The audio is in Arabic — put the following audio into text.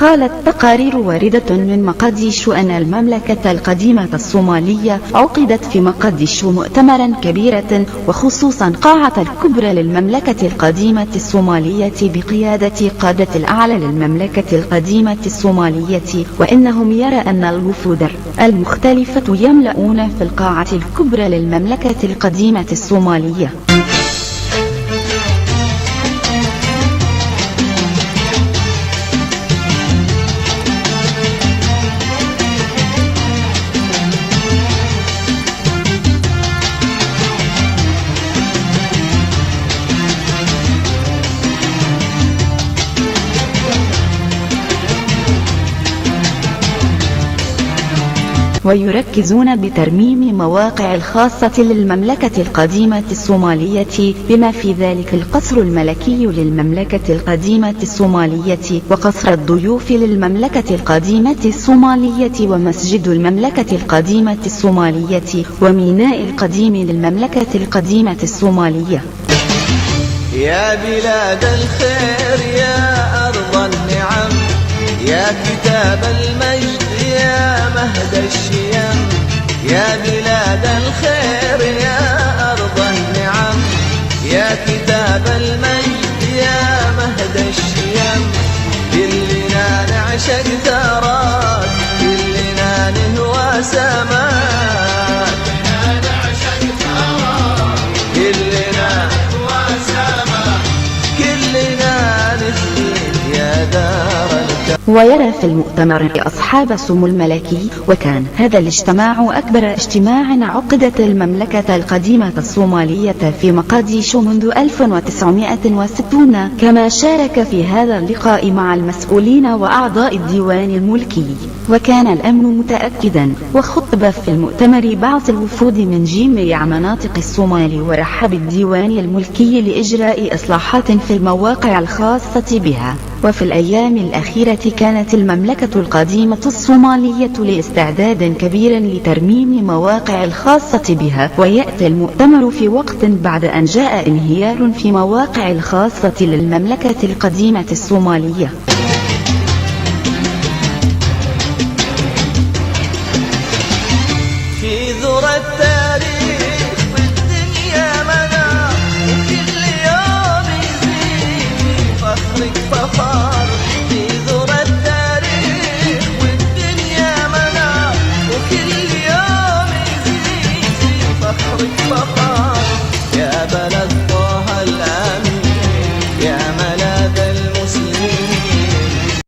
قالت تقارير واردة من مقديشو أن المملكة القديمة الصومالية عقدت في مقديشو مؤتمرا كبيرة، وخصوصا قاعة الكبرى للمملكة القديمة الصومالية بقيادة قادة الأعلى للمملكة القديمة الصومالية، وإنهم يرى أن الوفود المختلفة يملؤون في القاعة الكبرى للمملكة القديمة الصومالية. ويركزون بترميم مواقع الخاصة للمملكة القديمة الصومالية، بما في ذلك القصر الملكي للمملكة القديمة الصومالية، وقصر الضيوف للمملكة القديمة الصومالية، ومسجد المملكة القديمة الصومالية، وميناء القديم للمملكة القديمة الصومالية. يا بلاد الخير يا أرض النعم، يا كتاب المجد يا مهد الشيم، يا بلاد الخير يا أرض النعم، يا كتاب المجد يا مهد الشيم، كلنا نعشق ثراك، كلنا نهوى سماك، كلنا نهوى سماك، كلنا نسجد يا دار الكرم. ويرى في المؤتمر أصحاب السمو الملكي، وكان هذا الاجتماع أكبر اجتماع عقدت المملكة القديمة الصومالية في مقديشو منذ 1960. كما شارك في هذا اللقاء مع المسؤولين وأعضاء الديوان الملكي، وكان الأمن متأكدا. وخطب في المؤتمر بعض الوفود من جميع مناطق الصومال، ورحب الديوان الملكي لإجراء إصلاحات في المواقع الخاصة بها. وفي الأيام الأخيرة كانت المملكة القديمة الصومالية لاستعداد كبير لترميم مواقع الخاصة بها، ويأتي المؤتمر في وقت بعد أن جاء انهيار في مواقع الخاصة للمملكة القديمة الصومالية. في ذرة التاريخ بالدنيا مدى، وكل يوم يزيد فخرك فخار.